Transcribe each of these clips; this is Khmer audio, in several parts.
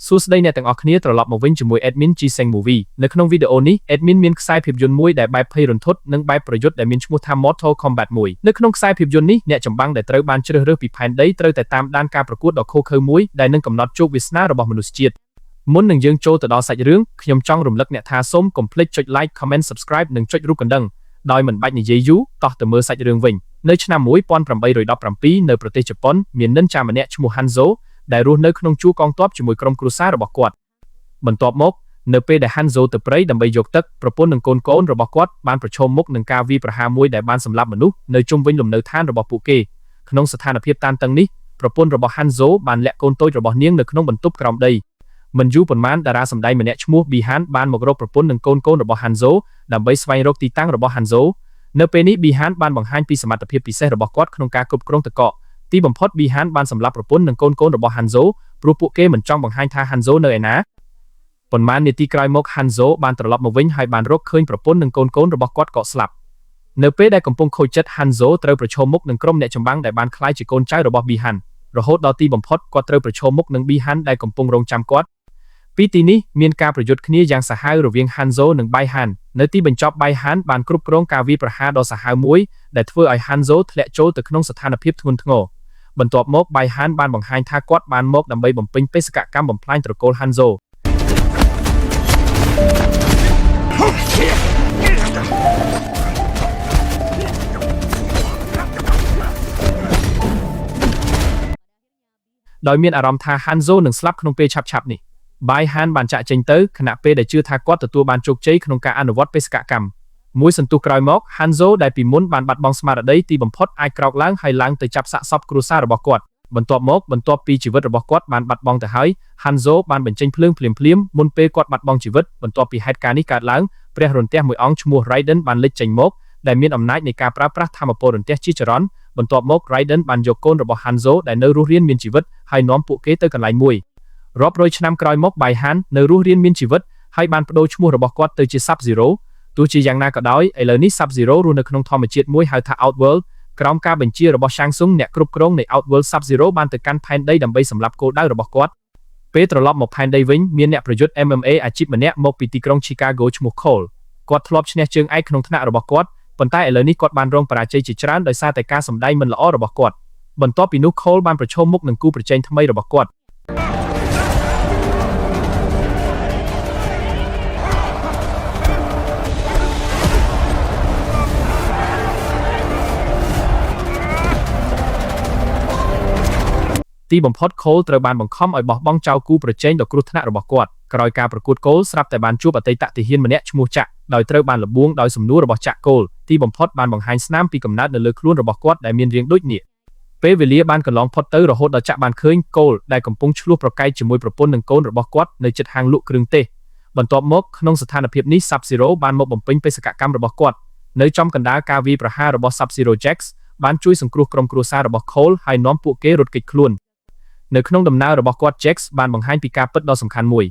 សួស្តីអ្នកទាំងអស់គ្នាត្រឡប់មកវិញជាមួយ Admin G-Seng Movie នៅក្នុងវីដេអូនេះ Admin មានខ្សែភាពយន្តមួយដែលបែបភ័យរន្ធត់និងបែបប្រយុទ្ធដែលមានឈ្មោះថា Mortal Kombat មួយនៅក្នុងខ្សែភាពយន្តនេះអ្នកចម្បាំងដែលត្រូវបានជ្រើសរើសពីផែនដីត្រូវតែតាមដានការប្រកួតដ៏ឃោរឃៅមួយដែលនឹងកំណត់ជោគវាសនារបស់មនុស្សជាតិមុននឹងយើងចូលទៅដល់សាច់រឿងខ្ញុំចង់រំលឹកអ្នកថាសូមកុំភ្លេចចុច Like Comment Subscribe និងចុចរូបកណ្ដឹងដោយមិនបាច់និយាយយូរតោះទៅមើលសាច់រឿងវិញនៅឆ្នាំ1817នៅប្រទេសជប៉ុនមាននិនចាម្នាក់ឈ្មោះ Hanzoដែលរស់នៅក្នុងជួរកងទ័ពជាមួយក្រុមគ្រួសាររបស់គាត់បន្ទាប់មកនៅពេលដែល Hanzo ទៅព្រៃដើម្បីយកទឹកប្រពន្ធនិងកូនរបស់គាត់បានប្រឈមមុខនឹងការវាយប្រហារមួយដែលបានសម្លាប់មនុស្សនៅជុំវិញលំនៅឋានរបស់ពួកគេក្នុងស្ថានភាពតានតឹងនេះប្រពន្ធរបស់ Hanzo បានលាក់កូនតូចរបស់នាងនៅក្នុងបន្ទប់ក្រោមដីមិនយូរប៉ុន្មានតារាសម្ដែងម្នាក់ឈ្មោះ Bihan បានមករកប្រពន្ធនិងកូនរបស់ Hanzo ដើម្បីស្វែងរកទីតាំងរបស់ Hanzo នៅពេលនេះ Bihan បានបង្ហាញពីសមត្ថភាពពិសេសរបស់គាត់ក្នុងការគ្រប់គ្រងទឹកកកទីបំផុត Bihan បានសម្លាប់ប្រពន្ធនិងកូនរបស់ Hanzo ព្រោះពួកគេមិនចង់បង្ហាញថា Hanzo នៅឯណាប៉ុន្មាននាទីក្រោយមក Hanzo បានត្រឡប់មកវិញហើយបានរកឃើញប្រពន្ធនិងកូនរបស់គាត់ក៏ស្លាប់នៅពេលដែលកំពុងខូចចិត្ត Hanzo ត្រូវប្រឈមមុខនឹងក្រុមអ្នកចម្បាំងដែលបានក្លាយជាកូនចៅរបស់ Bihan រហូតដល់ទីបំផុតគាត់ត្រូវប្រឈមមុខនឹង Bihan ដែលកំពុងរងចាំគាត់ពីទីនេះមានការប្រយុទ្ធគ្នាយ៉ាងសាហាវរវាង Hanzo និង Bihan នៅទីបញ្ចប់ Bihan បានគ្រប់គ្រងការវាយប្រហារដ៏សាហាវមួយដែលធ្វើឲ្យ Hanzo ធ្លាក់ចូលទៅក្នុងស្ថានភាពធ្ងន់ធ្ងរបន្ទាប់មក Bihan បានបង្ហាញថាគាត់បានមកដើម្បីបំពេញបេសកកម្មបំផ្លាញត្រកូល Hanzo ដោយមានអារម្មណ៍ថា Hanzo នឹងស្លាប់ក្នុងពេលឆាប់នេះ Bihan បានចាក់ចេញទៅខណៈពេលដែលជឿថាគាត់ទទួលបានជោគជ័យក្នុងការអនុវត្តបេសកកម្មមួយសន្ទុះក្រោយមក Hanzo ដែលពីមុនបានបាត់បង់ស្មារតីទីបំផុតអាចក្រោកឡើងហើយឡើងទៅចាប់សាកសពគ្រួសាររបស់គាត់បន្ទាប់ពីជីវិតរបស់គាត់បានបាត់បង់ទៅហើយ Hanzo បានបញ្ចេញភ្លើងភ្លាមមុនពេលគាត់បាត់បង់ជីវិតបន្ទាប់ពីហេតុការណ៍នេះកើតឡើងព្រះរន្ទះមួយអង្គឈ្មោះ Raiden បានលេចចេញមកដែលមានអំណាចនៃការប្រើប្រាស់ថាមពលរន្ទះជាចរន្តបន្ទាប់មក Raiden បានយកកូនរបស់ Hanzo ដែលនៅរស់រានមានជីវិតហើយនាំពួកគេទៅកន្លែងមួយរាប់រយឆ្នាំក្រោយមក Bihan នៅរស់រានមានជីវិតហើយបានបដូរឈ្មោះរបស់គាត់ទៅជា Sub-Zero ទោះជាយ៉ាងណាក៏ដោយឥឡូវនេះ Sub-Zero រស់នៅក្នុងធម្មជាតិមួយហៅថា Outworld ក្រោមការបញ្ជារបស់ Shang Tsung អ្នកគ្រប់គ្រងនៃ Outworld Sub-Zero បានទៅកាន់ផែនដីដើម្បីសម្លាប់គោលដៅរបស់គាត់ពេលត្រឡប់មកផែនដីវិញមានអ្នកប្រយុទ្ធ MMA អាជីពម្នាក់មកពីទីក្រុង Chicago ឈ្មោះ Cole គាត់ធ្លាប់ឈ្នះជើងឯកក្នុងថ្នាក់របស់គាត់ប៉ុន្តែឥឡូវនេះគាត់បានរងបរាជ័យជាច្រើនដោយសារតែការសម្ដែងមិនល្អរបស់គាត់បន្ទាប់ពីនោះ Cole បានប្រឈមមុខនឹងគូប្រជែងថ្មីរបស់គាត់ទីបំផុត Cole ត្រូវបានបង្ខំឲ្យបោះបង់ចោលគូប្រជែងដ៏គ្រោះថ្នាក់របស់គាត់ក្រោយការប្រកួត Cole ស្រាប់តែបានជួបអតីតទាហានម្នាក់ឈ្មោះចាក់ដោយត្រូវបានលបួងដោយសំណួររបស់ចាក់ Cole ទីបំផុតបានបង្ហាញស្នាមពីកំណើតនៅលើខ្លួនរបស់គាត់ដែលមានរាងដូចនាគពេលវេលាបានកន្លងផុតទៅរហូតដល់ចាក់បានឃើញ Cole ដែលកំពុងឆ្លោះប្រកែកជាមួយប្រពន្ធនិងកូនរបស់គាត់នៅជិតហាងលក់គ្រឿងទេសបន្ទាប់មកក្នុងស្ថានភាពនេះ Sub-Zero បានមកបំពេញបេសកកម្មរបស់គាត់នៅចំកណ្ដាលការវាយប្រហាររបស់ Sub-Zero Jax បានជួយសង្គ្រោះក្រុមគ្រួសាររបស់ Cole ហើយនាំពួកគេរត់គេចខ្លួននៅក្នុងដំណើររបស់គាត់ Jax បានបង្ហាញពីការពិតដ៏សំខាន់មួយ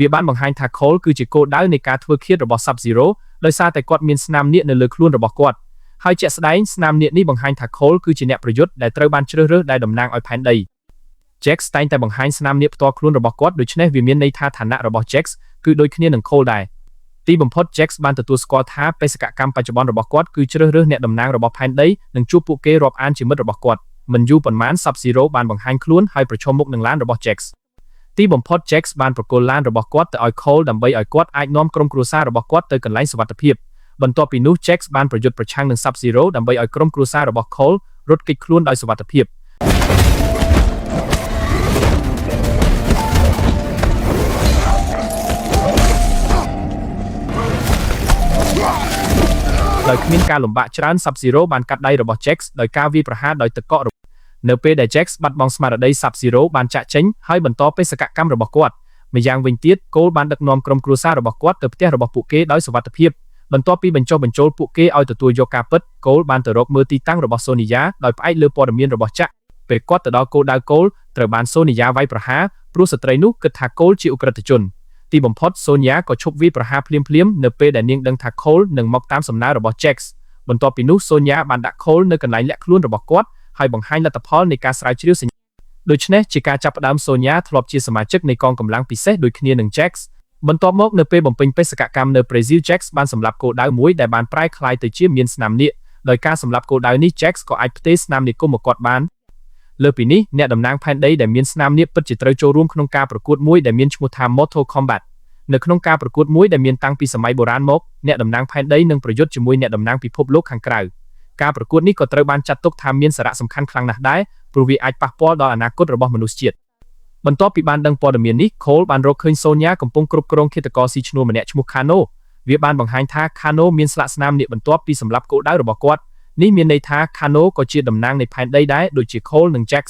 វាបានបង្ហាញថា Cole គឺជាគោលដៅនៃការធ្វើឃាតរបស់ Sub-Zero ដោយសារតែគាត់មានស្នាមនាគនៅលើខ្លួនរបស់គាត់ហើយជាក់ស្ដែងស្នាមនាគនេះបង្ហាញថា Cole គឺជាអ្នកប្រយុទ្ធដែលត្រូវបានជ្រើសរើសដែលតំណាងឲ្យផែនដី Jax តែងតែបង្ហាញស្នាមនាគផ្ទាល់ខ្លួនរបស់គាត់ដូច្នេះវាមានន័យថាឋានៈរបស់ Jax គឺដូចគ្នានឹង Cole ដែរទីបំផុត Jax បានទទួលស្គាល់ថាបេសកកម្មបច្ចុប្បន្នរបស់គាត់គឺជ្រើសរើសអ្នកតំណាងរបស់ផែនដីនិងជួបពួកគេរាប់អានជាមិត្តរបស់គាត់មិនយូរប៉ុន្មាន Sub-Zero បានបង្ហាញខ្លួនហើយប្រឈមមុខនឹងឡានរបស់ Jax ទីបំផុត Jax បានប្រគល់ឡានរបស់គាត់ទៅឲ្យ Cole ដើម្បីឲ្យគាត់អាចនាំក្រុមគ្រួសាររបស់គាត់ទៅកន្លែងសុវត្ថិភាពបន្ទាប់ពីនោះ Jax បានប្រយុទ្ធប្រឆាំងនឹង Sub-Zero ដើម្បីឲ្យក្រុមគ្រួសាររបស់ Cole រត់គេចខ្លួនដោយសុវត្ថិភាពដោយគ្មានការលំបាកច្រើន Sub-Zero បានកាត់ដៃរបស់ Jax ដោយការវាយប្រហារដោយទឹកកកនៅពេលដែល Jax បាត់បង់ស្មារតី Sub-Zero បានចាក់ចេញហើយបន្តបេសកកម្មរបស់គាត់ម្យ៉ាងវិញទៀត Cole បានដឹកនាំក្រុមគ្រួសាររបស់គាត់ទៅផ្ទះរបស់ពួកគេដោយសុវត្ថិភាពបន្ទាប់ពីបញ្ចុះបញ្ចូលពួកគេឲ្យទទួលយកការពិត Cole បានទៅរកមើលទីតាំងរបស់ Sonya ដោយផ្អែកលើព័ត៌មានរបស់ចាក់ពេលគាត់ទៅដល់គោលដៅ Cole ត្រូវបាន Sonya វាយប្រហារព្រោះស្ត្រីនោះគិតថា Cole ជាឧក្រិដ្ឋជនទីបំផុត Sonya ក៏ឈប់វាយប្រហារភ្លាមនៅពេលដែលនាងដឹងថា Cole នឹងមកតាមសំណើរបស់ Jax បន្ទាប់ពីនោះ Sonya បានដាក់ Cole នៅកន្លែងលាក់ខ្លួនរបស់គាត់ហើយបង្ហាញលទ្ធផលនៃការស្រាវជ្រាវសញ្ញា ដូច្នេះជាការចាប់ផ្ដើមសូញ៉ាធ្លាប់ជាសមាជិកនៃកងកម្លាំងពិសេសដូចគ្នានឹង Jax បន្ទាប់មកនៅពេលបំពេញបេសកកម្មនៅ Brazil Jax បានសម្លាប់គោលដៅមួយដែលបានប្រែក្លាយទៅជាមានស្នាមនាគដោយការសម្លាប់គោលដៅនេះ Jax ក៏អាចផ្ទេរស្នាមនិគមមកគាត់បានលើពីនេះអ្នកតំណាងផែនដីដែលមានស្នាមនាគពិតជាត្រូវចូលរួមក្នុងការប្រកួតមួយដែលមានឈ្មោះថា Mortal Kombat នៅក្នុងការប្រកួតមួយដែលមានតាំងពីសម័យបុរាណមកអ្នកតំណាងផែនដីនឹងប្រយុទ្ធជាមួយអ្នកតំណាងពិភពលោកខាងក្រៅការប្រកួតនេះក៏ត្រូវបានចាត់ទុកថាមានសារៈសំខាន់ខ្លាំងណាស់ដែរព្រោះវាអាចប៉ះពាល់ដល់អនាគតរបស់មនុស្សជាតិបន្ទាប់ពីបានដឹងព័ត៌មាននេះ Cole បានរកឃើញ Sonya កំពុងគ្រប់គ្រងឃាតករស៊ីឈ្នួលម្នាក់ឈ្មោះ Kano វាបានបង្ហាញថា Kano មានស្លាកស្នាមនាគបន្ទាប់ពីសម្លាប់គោលដៅរបស់គាត់នេះមានន័យថា Kano ក៏ជាតំណាងនៃផែនដីដែរដូចជា Cole និង Jax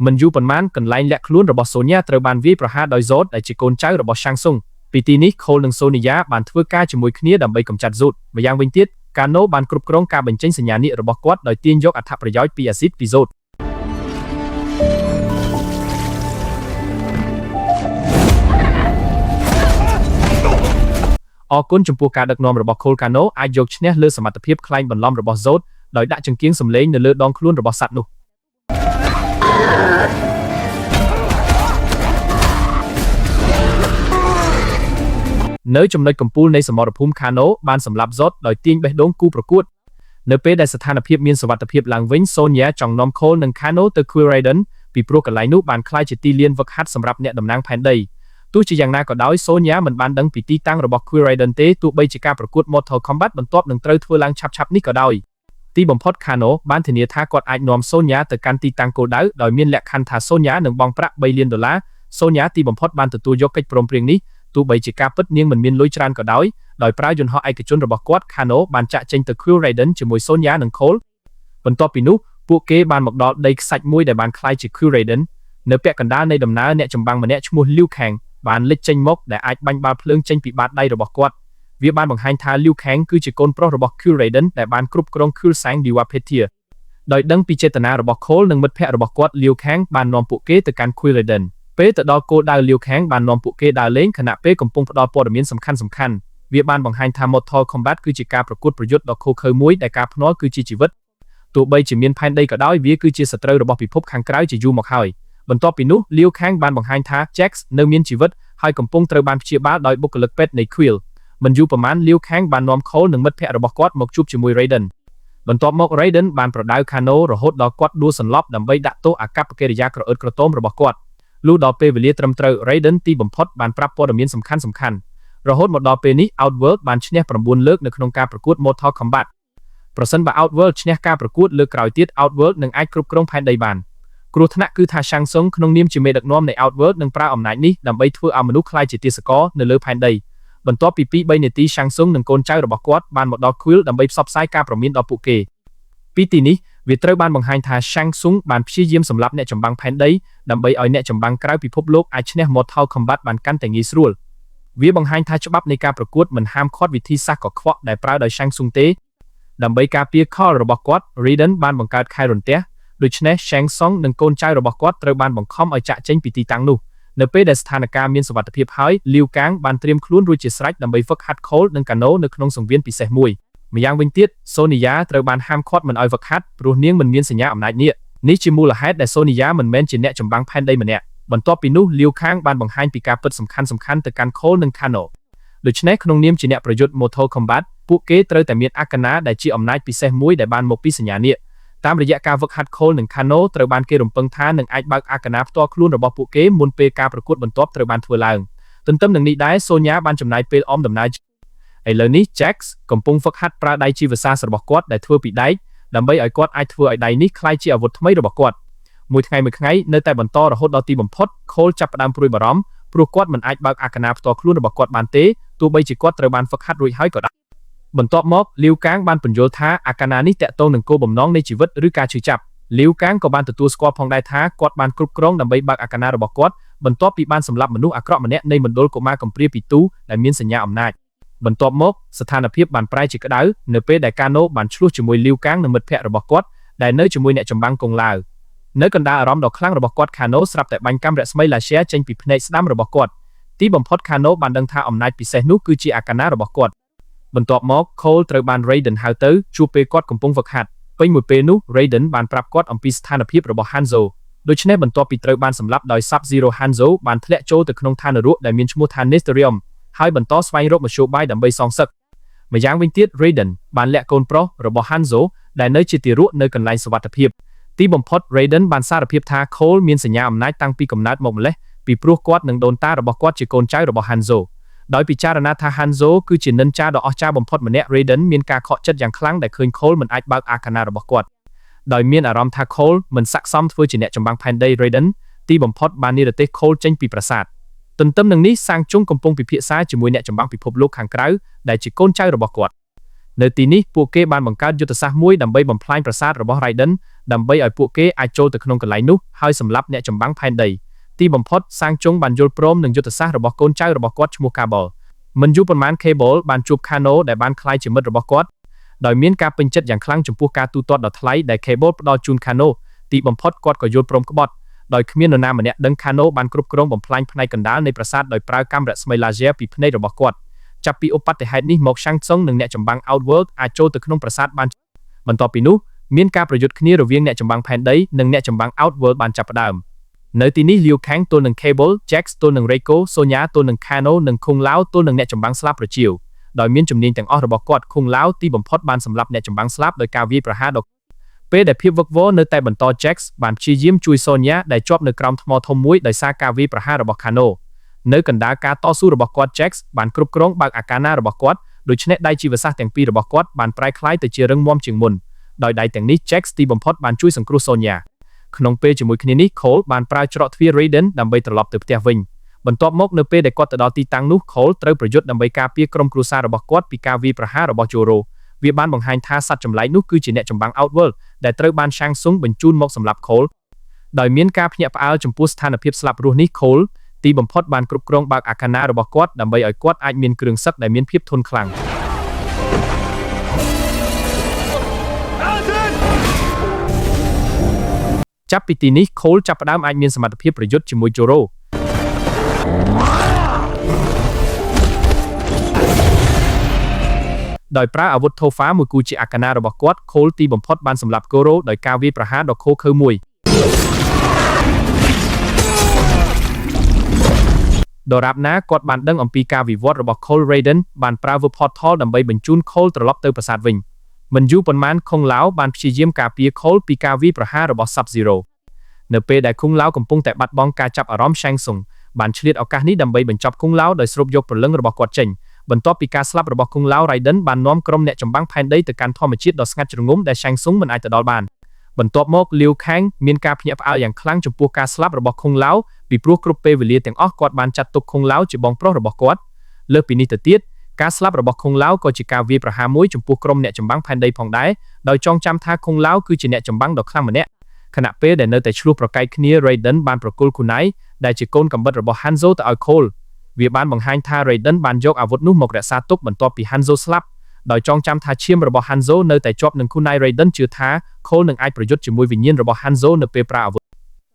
មិនយូរប៉ុន្មានកន្លែងលាក់ខ្លួនរបស់ Sonya ត្រូវបានវាយប្រហារដោយ Zod ដែលជាកូនចៅរបស់ Shang Tsung ពីទីនេះ Cole និង Sonya បានធ្វើការជាមួយគ្នាដើម្បីកម្ចាត់ Zod ម្យ៉ាងវិញទៀត Kano បានគ្រប់គ្រងការបញ្ចេញសញ្ញានាគរបស់គាត់ដោយទាញយកអត្ថប្រយោជន៍ពីអាស៊ីតពី Zodអរគុណចំពោះការដឹកនាំរបស់ Cole Kano អាចយកឈ្នះលើសមត្ថភាពខ្លែងបន្លំរបស់ Zod ដោយដាក់ចង្គៀងសម្លេងនៅលើដងខ្លួនរបស់សត្វនោះនៅចំណុចកំពូលនៃសមរភូមិ Kano បានសម្លាប់ Zod ដោយទាញបេះដូងគូប្រកួតនៅពេលដែលស្ថានភាពមានសុវត្ថិភាពឡើងវិញ Sonya ចង់នាំ Cole និង Kano ទៅ Quiraiden ពីព្រោះកន្លែងនោះបានក្លាយជាទីលានហ្វឹកហាត់សម្រាប់អ្នកតំណាងផែនដីទោះជាយ៉ាងណាក៏ដោយ Sonya មិនបានដឹងពីទីតាំងរបស់ Quiraiden ទេទោះបីជាការប្រកួត Mortal Kombat បន្ទាប់នឹងត្រូវធ្វើឡើងឆាប់ៗនេះក៏ដោយទីបំផុត Kano បានធានាថាគាត់អាចនាំ Sonya ទៅកាន់ទីតាំងគោលដៅដោយមានលក្ខខណ្ឌថា Sonya នឹងបង់ប្រាក់$3 លាន Sonya ទីបំផុតបានទទួលយកកិច្ចព្រមព្រៀងនេះទោះបីជាការពិតនាងមិនមានលុយច្រើនក៏ដោយប្រើយន្តហោះឯកជនរបស់គាត់ Kano បានចាក់ចេញទៅ Quiraiden ជាមួយ Sonya និង Cole បន្ទាប់ពីនោះពួកគេបានមកដល់ដីខ្សាច់មួយដែលបានក្លាយជា Quiraiden នៅពាក់កណ្ដាលនៃដំណើរអ្នកចម្បាំងម្នាក់ឈ្មោះ Liu Kang បានលេចចេញមកដែលអាចបាញ់បាល់ភ្លើងចេញពីបាតដៃរបស់គាត់វាបានបង្ហាញថា Liu Kang គឺជាកូនប្រុសរបស់ Quiraiden ដែលបានគ្រប់គ្រង Killsang Diwapetia ដោយដឹងពីចេតនារបស់ Cole និងមិត្តភ័ក្តិរបស់គាត់ Liu Kang បាននាំពួកគេទៅកាន់ Quiraiden ពេលទៅដល់គោលដៅ Liu Kang បាននាំពួកគេដើរលេងខណៈពេលកំពុងផ្ដល់ព័ត៌មានសំខាន់ៗវាបានបង្ហាញថា Mortal Kombat គឺជាការប្រកួតប្រយុទ្ធដ៏ឃោរឃៅមួយដែលការភ្នាល់គឺជាជីវិតទោះបីជាមានផែនដីក៏ដោយវាគឺជាសត្រូវរបស់ពិភពខាងក្រៅជាយូរមកហើយបន្ទាប់ពីនោះ Liu Kang បានបង្ហាញថា Jax នៅមានជីវិតហើយកំពុងត្រូវបានព្យាបាលដោយបុគ្គលិកពេទ្យនៃ Quill មិនយូរប៉ុន្មាន Liu Kang បាននាំ Cole និងមិត្តភ័ក្តិរបស់គាត់មកជួបជាមួយ Raiden បន្ទាប់មក Raiden បានប្រដៅ Kano រហូតដល់គាត់ដួលសន្លប់ដើម្បីដាក់ទោសអាកប្បកិរិយាក្រអឺតក្រទមរបស់គាត់លុះដល់ពេលវេលាត្រឹមត្រូវ Raiden ទីបំផុតបានប្រាប់ព័ត៌មានសំខាន់ៗរហូតមកដល់ពេលនេះ Outworld បានឈ្នះ9លើកនៅក្នុងការប្រកួត Mortal Kombat ប្រសិនបើ Outworld ឈ្នះការប្រកួតលើកក្រោយទៀត Outworld នឹងអាចគ្រប់គ្រងផែនដីបានគ្រោះថ្នាក់គឺថា Shang Tsung ក្នុងនាមជាមេដឹកនាំនៃ Outworld នឹងប្រើអំណាចនេះដើម្បីធ្វើឲ្យមនុស្សក្លាយជាទាសករនៅលើផែនដីបន្ទាប់ពី 2-3 នាទី Shang Tsung និងកូនចៅរបស់គាត់បានមកដល់ Quill ដើម្បីផ្សព្វផ្សាយការព្រមានដល់ពួកគេពីទីនេះវាត្រូវបានបង្ហាញថា Shang Tsung បានព្យាយាមសម្លាប់អ្នកចម្បាំងផែនដីដើម្បីឲ្យអ្នកចម្បាំងក្រៅពិភពលោកអាចឈ្នះ Mortal Kombat បានកាន់តែងាយស្រួលវាបង្ហាញថាច្បាប់នៃការប្រកួតមិនហាមឃាត់វិធីសាស្ត្រកខ្វក់ដែលប្រើដោយ Shang Tsung ទេដើម្បីការពារខលរបស់គាត់ Raiden បានបង្កើតខែរន្ទះដូច្នេះ Shang Tsung និងកូនចៅរបស់គាត់ត្រូវបានបង្ខំឲ្យចាក់ចេញពីទីតាំងនោះនៅពេលដែលស្ថានភាពមានសុវត្ថិភាពហើយ Liu Kang បានត្រៀមខ្លួនរួចជាស្រេចដើម្បីហ្វឹកហាត់ Cole និង Kano នៅក្នុងសង្វៀនពិសេសមួយម្យ៉ាងវិញទៀត Sonya ត្រូវបានហាមឃាត់មិនឲ្យហ្វឹកហាត់ព្រោះនាងមិនមានសញ្ញាអំណាចនេះជាមូលហេតុដែល Sonya មិនមែនជាអ្នកចម្បាំងផែនដីម្នាក់បន្ទាប់ពីនោះ Liu Kang បានបង្ហាញពីការពិតសំខាន់ៗទៅកាន់ Cole និង Kano ដូច្នេះក្នុងនាមជាអ្នកប្រយុទ្ធ Mortal Kombat ពួកគេត្រូវតែមានអាកណាដែលជាអំណាចពិសេសមួយដែលបានមកពីសញ្ញានាគតាមរយៈការហ្វឹកហាត់ Cole និង Kano ត្រូវបានគេរំពឹងថានឹងអាចបើកអាកណាផ្ទាល់ខ្លួនរបស់ពួកគេមុនពេលការប្រកួតបន្ទាប់ត្រូវបានធ្វើឡើងទន្ទឹមនឹងនេះដែរ Sonya បានចំណាយពេលអមដំណើរឥឡូវនេះ Jax កំពុងហ្វឹកហាត់ប្រើដៃជីវសាស្ត្ររបស់គាត់ដែលធ្វើពីដែកដើម្បីឲ្យគាត់អាចធ្វើឲ្យដៃនេះក្លាយជាអាវុធថ្មីរបស់គាត់មួយថ្ងៃនៅតែបន្តរហូតដល់ទីបំផុត Cole ចាប់ផ្ដើមព្រួយបារម្ភព្រោះគាត់មិនអាចបើកអាកណាផ្ទាល់ខ្លួនរបស់គាត់បានទេទោះបីជាគាត់ត្រូវបានហ្វឹកហាត់រួចហើយក៏ដោយបន្ទាប់មក Liu Kang បានពន្យល់ថាអាកណានេះតាក់ទងនឹងគោលបំណងនៃជីវិតឬការឈឺចាប់ Liu Kang ក៏បានទទួលស្គាល់ផងដែរថាគាត់បានគ្រប់គ្រងដើម្បីបើកអាកណារបស់គាត់បន្ទាប់ពីបានសម្លាប់មនុស្សអាក្រក់ម្នាក់នៃមណ្ឌលកុមារកំព្រាពីទូដែលមានសញ្ញាអំណាចបន្ទាប់មកស្ថានភាពបានប្រែជាក្តៅនៅពេលដែល Kano បានឆ្លោះជាមួយ Liu Kang និងមិត្តភ័ក្តិរបស់គាត់ដែលនៅជាមួយអ្នកចម្បាំងកុងឡាវនៅកណ្ដាលអារម្មណ៍ដ៏ខ្លាំងរបស់គាត់ Kano ស្រាប់តែបាញ់កាំរស្មីឡាស៊ែចេញពីភ្នែកស្ដាំរបស់គាត់ទីបំផុត Kano បានដឹងថាអំណាចពិសេសនោះគឺជាអាកណារបស់គាត់បន្ទាប់មក Cole ត្រូវបាន Raiden ហៅទៅជួបពេលគាត់កំពុងហ្វឹកហាត់ពេញមួយពេលនោះ Raiden បានប្រាប់គាត់អំពីស្ថានភាពរបស់ Hanzo ដូច្នេះបន្ទាប់ពីត្រូវបានសម្លាប់ដោយ Sub-Zero Hanzo បានធ្លាក់ចូលទៅក្នុងឋាននរកដែលមានឈ្មោះថា Nestorium ហើយបន្តស្វែងរកមធ្យោបាយដើម្បីសងសឹកម្យ៉ាងវិញទៀត Raiden បានលាក់កូនប្រុសរបស់ Hanzo ដែលនៅជាទារកនៅកន្លែងសុវត្ថិភាពទីបំផុត Raiden បានសារភាពថា Cole មានសញ្ញាអំណាចតាំងពីកំណើតមកម្លេះពីព្រោះគាត់និងដូនតារបស់គាត់ជាកូនចៅរបស់ Hanzo ដោយពិចារណាថា Hanzo គឺជានិន្ចាដ៏អស្ចារ្យបំផុតម្នាក់ Raiden មានការខកចិត្តយ៉ាងខ្លាំងដែលឃើញ Cole មិនអាចបើកអាកាណារបស់គាត់ដោយមានអារម្មណ៍ថា Cole មិនស័ក្តិសមធ្វើជាអ្នកចម្បាំងផែនដី Raiden ទីបំផុតបាននិរទេស Cole ចេញពីប្រាសាទទន្ទឹមនឹងនេះសាងជុងកំពុងពិភាក្សាជាមួយអ្នកចម្បាំងពិភពលោកខាងក្រៅដែលជាកូនចៅរបស់គាត់នៅទីនេះពួកគេបានបង្កើតយុទ្ធសាស្ត្រមួយដើម្បីបំផ្លាញប្រាសាទរបស់ Raiden ដើម្បីឲ្យពួកគេអាចចូលទៅក្នុងកន្លែងនោះហើយសម្លាប់អ្នកចម្បាំងផែនដីទីបំផុតសាងជុងបានយល់ព្រមនឹងយុទ្ធសាស្ត្ររបស់កូនចៅរបស់គាត់ឈ្មោះ Cable មិនយូរប៉ុន្មាន Cable បានជួប Kano ដែលបានក្លាយជាមិត្តរបស់គាត់ដោយមានការពេញចិត្តយ៉ាងខ្លាំងចំពោះការទូទាត់ដ៏ថ្លៃដែល Cable ផ្ដល់ជូន Kano ទីបំផុតគាត់ក៏យល់ព្រមក្បត់ដោយគ្មាននរណាម្នាក់ដឹង Kano បានគ្រប់គ្រងបំផ្លាញផ្នែកកណ្ដាលនៃប្រាសាទដោយប្រើកាំរស្មីឡាស៊ែរពីភ្នែករបស់គាត់ចាប់ពីឧបទ្ទហេតុនេះមក Shang Tsung និងអ្នកចម្បាំង Outworld អាចចូលទៅក្នុងប្រាសាទបានបន្ទាប់ពីនោះមានការប្រយុទ្ធគ្នារវាងអ្នកចម្បាំងផែនដីនិងអ្នកចម្បាំង Outworld បានចាប់ផ្ដើមនៅទីនេះ Liu Kang ទល់នឹង Cable, Jax ទល់នឹង Reiko, Sonya ទល់នឹង Kano និង Kung Lao ទល់នឹងអ្នកចម្បាំងស្លាប់ប្រជៀវដោយមានជំនាញទាំងអស់របស់គាត់ Kung Lao ទីបំផុតបានសម្លាប់អ្នកចម្បាំងស្លាប់ដោយការវាយប្រហារដ៏ពេលដែលភាពវឹកវរនៅតែបន្ត Jax បានព្យាយាមជួយ Sonya ដែលជាប់នៅក្រោមថ្មធំមួយដោយសារការវាយប្រហាររបស់ Kano នៅកណ្ដាលការតស៊ូរបស់គាត់ Jax បានគ្រប់គ្រងបើកអាកាណារបស់គាត់ដូច្នេះដៃជីវសាស្ត្រទាំងពីររបស់គាត់បានប្រែក្លាយទៅជារឹងមាំជាងមុនដោយដៃទាំងនេះ Jax ទីបំផុតបានជួយសង្គ្រោះ Sonya ក្នុងពេលជាមួយគ្នានេះ Cole បានប្រើច្រកទ្វារ Raiden ដើម្បីត្រឡប់ទៅផ្ទះវិញបន្ទាប់មកនៅពេលដែលគាត់ទៅដល់ទីតាំងនោះ Cole ត្រូវប្រយុទ្ធដើម្បីការពារក្រុមគ្រួសាររបស់គាត់ពីការវាយប្រហាររបស់ Zoro វាបានបង្ហាញថាសត្វចម្លែកនោះគឺជាអ្នកចម្បាំង Outworld ដែលត្រូវបាន Shang Tsung បញ្ជូនមកសម្រាប់ Cole ដោយមានការភ្ញាក់ផ្អើលចំពោះស្ថានភាពស្លាប់រស់នេះ Cole ទីបំផុតបានគ្រប់គ្រងបើកអាកាណារបស់គាត់ដើម្បីឲ្យគាត់អាចមានគ្រឿងសឹកដែលមានភាពធន់ខ្លាំងចាប់ពីទីនេះ Cole ចាប់ផ្ដើមអាចមានសមត្ថភាពប្រយុទ្ធជាមួយ Zoro ដោយប្រើអាវុធ Tofa មួយគូជាអាកាណារបស់គាត់ Cole ទីបំផុតបានសម្លាប់ Goro ដោយការវាយប្រហារដ៏ឃោរឃៅមួយដរាបណាគាត់បានដឹងអំពីការវិវត្តរបស់ Cole Raiden បានប្រើ Portal ដើម្បីបញ្ជូន Cole ត្រឡប់ទៅប្រាសាទវិញមិនយូរប៉ុន្មាន Kung Lao បានព្យាយាមការពារ Cole ពីការវាយប្រហាររបស់ Sub-Zero នៅពេលដែល Kung Lao កំពុងតែបាត់បង់ការចាប់អារម្មណ៍ Shang Tsung បានឆ្លៀតឱកាសនេះដើម្បីបញ្ចប់ Kung Lao ដោយស្រូបយកព្រលឹងរបស់គាត់ចេញបន្ទាប់ពីការស្លាប់របស់ Kung Lao Raiden បាននាំក្រុមអ្នកចម្បាំងផែនដីទៅកាន់ធម្មជាតិដ៏ស្ងាត់ជ្រងំដែល Shang Tsung មិនអាចទៅដល់បានបន្ទាប់មក Liu Kang មានការភ្ញាក់ផ្អើលយ៉ាងខ្លាំងចំពោះការស្លាប់របស់ Kung Lao ពីព្រោះគ្រប់ពេលវេលាទាំងអស់គាត់បានចាត់ទុក Kung Lao ជាបងប្រុសរបស់គាត់លើសពីនេះទៅទៀតការស្លាប់របស់ Kung Lao ក៏ជាការវាយប្រហារមួយចំពោះក្រុមអ្នកចម្បាំងផែនដីផងដែរដោយចងចាំថា Kung Lao គឺជាអ្នកចម្បាំងដ៏ខ្លាំងម្នាក់ខណៈពេលដែលនៅតែឆ្លោះប្រកែកគ្នា Raiden បានប្រគល់ Kunai ដែលជាកូនកំបិតរបស់ Hanzo ទៅឲ្យ Cole វាបានបង្ហាញថា Raiden បានយកអាវុធនោះមករក្សាទុកបន្ទាប់ពី Hanzo ស្លាប់ដោយចងចាំថាឈាមរបស់ Hanzo នៅតែជាប់នឹង Kunai Raiden ជឿថា Cole នឹងអាចប្រយុទ្ធជាមួយវិញ្ញាណរបស់ Hanzo នៅពេលប្រើអាវុធ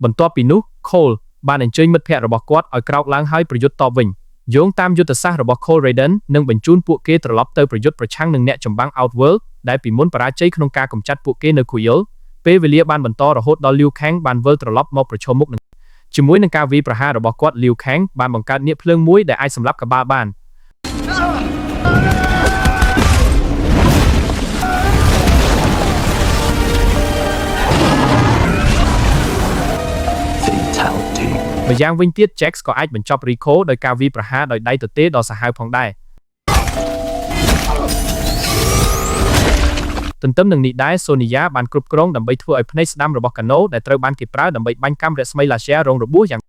បន្ទាប់ពីនោះ Cole បានអញ្ជើញមិត្តភ័ក្តិរបស់គាត់ឲ្យក្រោកឡើងហើយប្រយុទ្ធតបវិញយោងតាមយុទ្ធសាស្ត្ររបស់ Cole Raiden នឹងបញ្ជូនពួកគេត្រឡប់ទៅប្រយុទ្ធប្រឆាំងនឹងអ្នកចម្បាំង Outworld ដែលពីមុនបរាជ័យក្នុងការកម្ចាត់ពួកគេនៅ Kuil ពេលវេលាបានបន្តរហូតដល់ Liu Kang បានវិលត្រឡប់មកប្រឈមមុខនឹងជាមួយនឹងការវាយប្រហាររបស់គាត់ Liu Kang បានបង្កើតនាគភ្លើងមួយដែលអាចសម្លាប់កបាលបានម្យ៉ាងវិញទៀត Jax ក៏អាចបញ្ចប់ Rico ដោយការវាយប្រហារដោយដៃទទេដ៏សាហាវផងដែរទន្ទឹមនឹងនេះដែរ Sonya បានគ្រប់គ្រងដើម្បីធ្វើឲ្យភ្នែកស្ដាំរបស់ Kano ដែលត្រូវបានគេប្រើដើម្បីបាញ់កាំរស្មី Laser រងរបួសយ៉ាង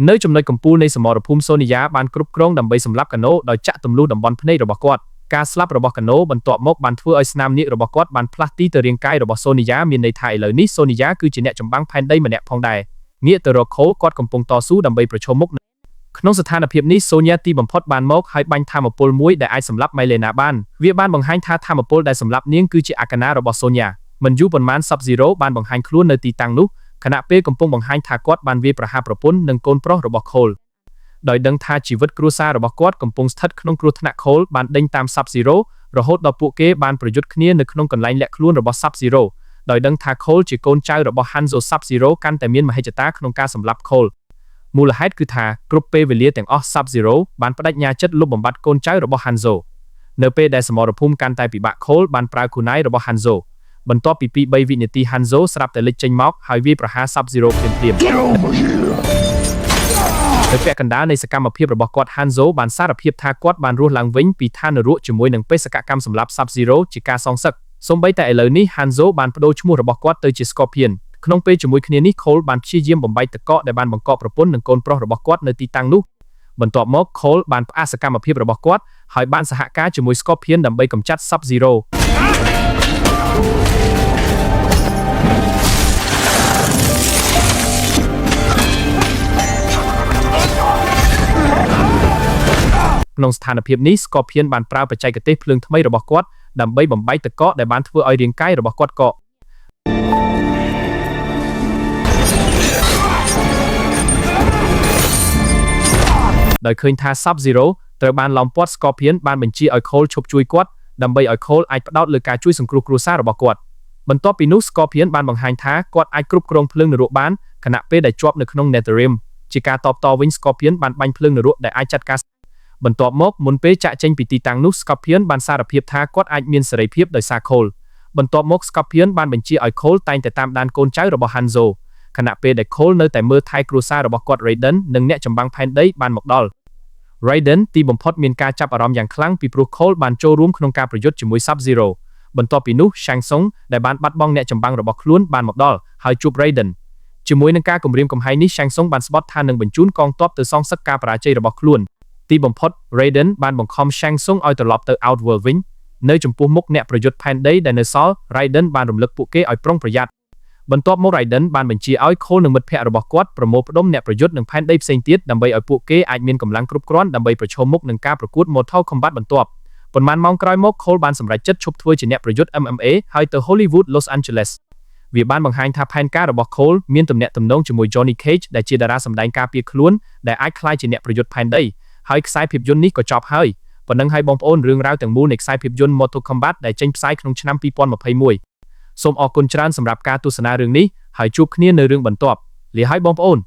នៅចំណុចកំពូលនៃសមរភូមិ Sonya បានគ្រប់គ្រងដើម្បីសម្លាប់ Kano ដោយចាក់ទម្លុះតំបន់ភ្នែករបស់គាត់ការស្លាប់របស់ Kano បន្ទាប់មកបានធ្វើឲ្យស្នាមនាគរបស់គាត់បានផ្លាស់ទីទៅរាងកាយរបស់ Sonya មានន័យថាឥឡូវនេះ Sonya គឺជាអ្នកចម្បាំងផែនដីម្នាក់ផងដែរងាកទៅរក Cole គាត់កំពុងតស៊ូដើម្បីប្រឈមមុខក្នុងស្ថានភាពនេះ Sonya ទីបំផុតបានមកហើយបាញ់ថាមពលមួយដែលអាចសម្លាប់ Mileena បានវាបានបង្ហាញថាថាមពលដែលសម្លាប់នាងគឺជាអាកាណារបស់ Sonya មិនយូរប៉ុន្មាន Sub-Zero បានបង្ហាញខ្លួននៅទីតាំងនោះខណៈពេលកំពុងបង្ហាញថាគាត់បានវាយប្រហារប្រពន្ធនិងកូនប្រុសរបស់ Cole ដោយដឹងថាជីវិតគ្រួសាររបស់គាត់កំពុងស្ថិតក្នុងគ្រោះថ្នាក់ Cole បានដេញតាម Sub-Zero រហូតដល់ពួកគេបានប្រយុទ្ធគ្នានៅក្នុងកន្លែងលាក់ខ្លួនរបស់ Sub-Zero ដោយដឹងថា Cole ជាកូនចៅរបស់ Hanzo Sub-Zero កាន់តែមានមហិច្ឆតាក្នុងការសម្លាប់ Cole មូលហេតុគឺថាគ្រប់ពេលវេលាទាំងអស់ Sub-Zero បានបដិញ្ញាចិត្តលុបបំបាត់កូនចៅរបស់ Hanzo នៅពេលដែលសមរភូមិកាន់តែពិបាក Cole បានប្រើ Kunai របស់ Hanzo បន្ទាប់ពី 2-3 វិនាទី Hanzo ស្រាប់តែលេចចេញមកហើយវាយប្រហារ Sub-Zero ភ្លាមៗនៅពាក់កណ្ដាលនៃសកម្មភាពរបស់គាត់ Hanzo បានសារភាពថាគាត់បានរស់ឡើងវិញពីឋាននរកជាមួយនឹងបេសកកម្មសម្លាប់ Sub-Zero ជាការសងសឹកសូម្បីតែឥឡូវនេះ Hanzo បានបដូរឈ្មោះរបស់គាត់ទៅជា Scorpion ក្នុងពេលជាមួយគ្នានេះ Cole បានព្យាយាមបំបែកទឹកកកដែលបានបង្កកប្រពន្ធនិងកូនប្រុសរបស់គាត់នៅទីតាំងនោះបន្ទាប់មក Cole បានផ្អាកសកម្មភាពរបស់គាត់ហើយបានសហការជាមួយ Scorpion ដើម្បីកម្ចាត់ Sub-Zero ក្នុងស្ថានភាពនេះ Scorpion បានប្រើបច្ចេកទេសភ្លើងថ្មីរបស់គាត់ដើម្បីបំបែកទឹកកកដែលបានធ្វើឲ្យរាងកាយរបស់គាត់កកដោយឃើញថា Sub-Zero ត្រូវបានឡោមព័ទ្ធ Scorpion បានបញ្ជាឲ្យ Cole ឈប់ជួយគាត់ដើម្បីឲ្យ Cole អាចផ្ដោតលើការជួយសង្គ្រោះគ្រួសាររបស់គាត់បន្ទាប់ពីនោះ Scorpion បានបង្ហាញថាគាត់អាចគ្រប់គ្រងភ្លើងនរកបានខណៈពេលដែលជាប់នៅក្នុង Netherrealm ជាការតបតវិញ Scorpion បានបាញ់ភ្លើងនរកដែលអាចចាត់ការបន្ទាប់មកមុនពេលចាក់ចេញពីទីតាំងនោះ Scorpion បានសារភាពថាគាត់អាចមានសេរីភាពដោយសារ Cole បន្ទាប់មក Scorpion បានបញ្ជាឲ្យ Cole តែងតែតាមដានកូនចៅរបស់ Hanzo ខណៈពេលដែល Cole នៅតែមើលថែគ្រួសាររបស់គាត់ Raiden និងអ្នកចម្បាំងផែនដីបានមកដល់ Raiden ទីបំផុតមានការចាប់អារម្មណ៍យ៉ាងខ្លាំងពីព្រោះ Cole បានចូលរួមក្នុងការប្រយុទ្ធជាមួយ Sub-Zero បន្ទាប់ពីនោះ Shang Tsung ដែលបានបាត់បង់អ្នកចម្បាំងរបស់ខ្លួនបានមកដល់ហើយជួប Raiden ជាមួយនឹងការគំរាមកំហែងនេះ Shang Tsung បានស្បត់ថានឹងបញ្ជូនកងទ័ពទៅសងសឹកការបរាជ័យរបស់ខ្លួនទីបំផុត Raiden បានបង្ខំ Shang Tsung ឲ្យត្រឡប់ទៅ Outworld វិញនៅចំពោះមុខអ្នកប្រយុទ្ធផែនដីដែលនៅសល់ Raiden បានរំលឹកពួកគេឲ្យប្រុងប្រយ័ត្នបន្ទាប់មក Raiden បានបញ្ជាឲ្យ Cole និងមិត្តភ័ក្តិរបស់គាត់ប្រមូលផ្ដុំអ្នកប្រយុទ្ធនឹងផែនដីផ្សេងទៀតដើម្បីឲ្យពួកគេអាចមានកម្លាំងគ្រប់គ្រាន់ដើម្បីប្រឈមមុខនឹងការប្រកួត Mortal Kombat បន្ទាប់ប៉ុន្មានម៉ោងក្រោយមក Cole បានសម្រេចចិត្តឈប់ធ្វើជាអ្នកប្រយុទ្ធ MMA ហើយទៅ Hollywood Los Angeles វាបានបង្ហាញថាផែនការរបស់ Cole មានទំនាក់ទំនងជាមួយ Johnny Cage ដែលជាតារាសម្ដែងការពារខ្លួនដែលអាចក្លាយជាអ្នកប្រយុទ្ធផែនដីហើយខ្សែភាពយន្តនេះក៏ចប់ហើយប៉ុណ្ណឹងហើយបងប្អូនរឿងរ៉ាវទាំងមូលនៃខ្សែភាពយន្ត Mortal Kombat ដែលចេញផ្សាយក្នុងឆ្នាំ2021សូមអរគុណច្រើនសម្រាប់ការទស្សនារឿងនេះហើយជួបគ្នានៅរឿងបន្ទាប់លាហើយបងប្អូន